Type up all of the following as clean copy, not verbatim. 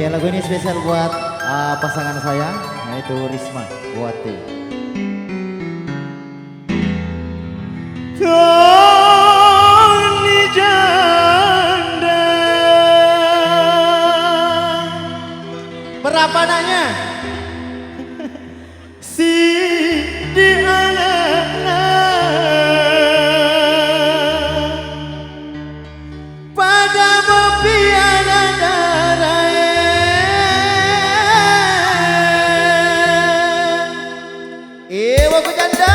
Iya, lagu ini spesial buat pasangan saya, yaitu Risma Buati. Tony janda. Berapa nanya? Si di anak pada bepiana darai Ibu ku janda.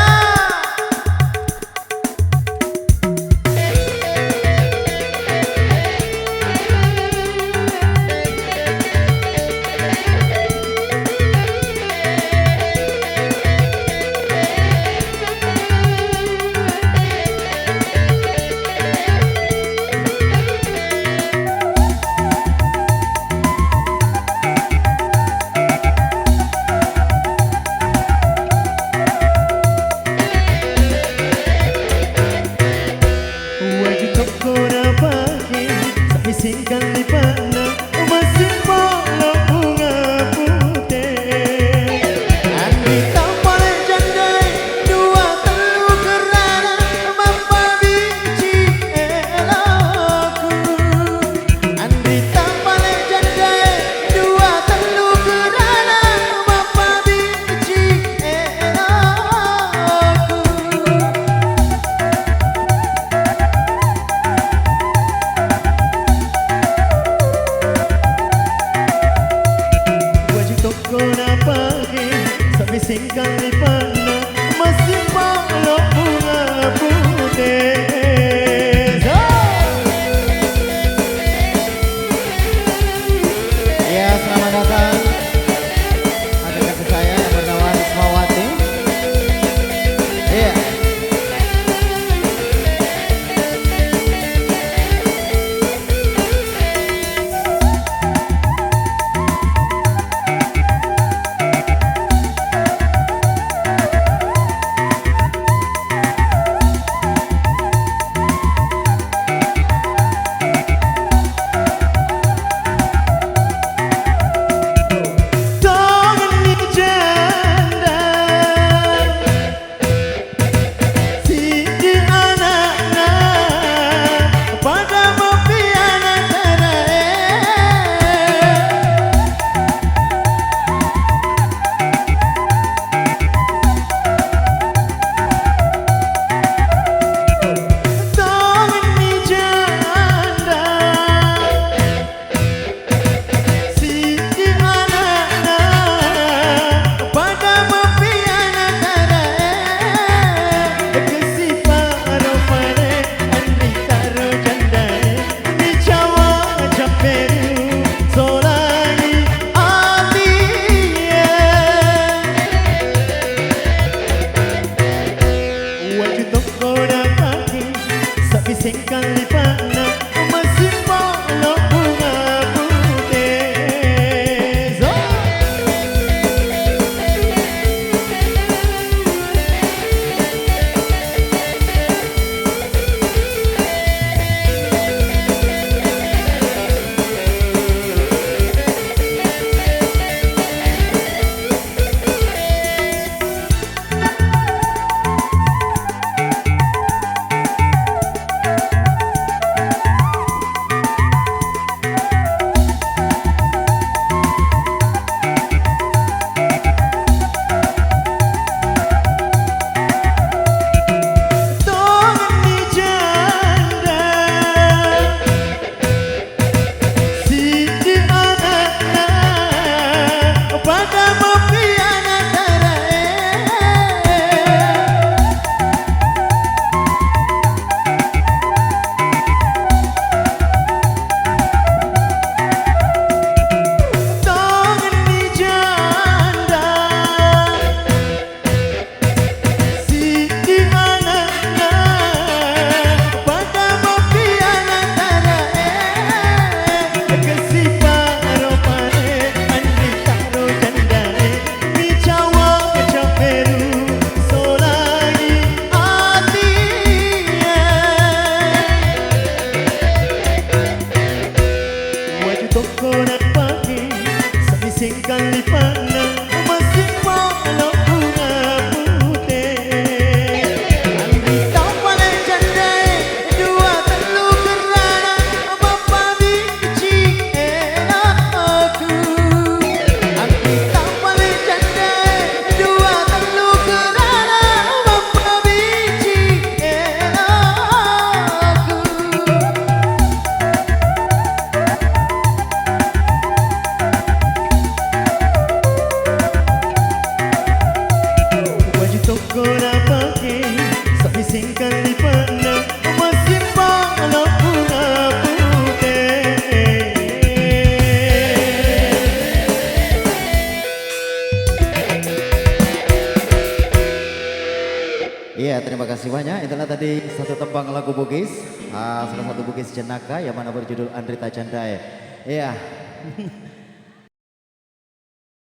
Singkan di pana masih malam bunga putih. Andi tak boleh jandai dua telu kerana mampa bici elokku. Andi tak boleh jandai dua telu kerana mampa bici elokku. Kona pagi sampai singkang di pana masih malam bunga putih. Ya, selamat datang. Ada kasih saya yang bernama Risma Buati. Iya. Singkang di pana masih malam bunga putih. Toko na pagi sekali pandang masih walau bunga putih. Kau paling candai dua telu kerana bapa benci aku. Kau paling candai dua telu kerana bapa benci aku. Baju toko nak pakai, tapi sekali pandang masih walau bunga putih. Iya, terima kasih banyak. Itulah tadi satu tembang lagu Bugis, salah satu Bugis Jenaka yang mana berjudul Andrita Candai. Iya.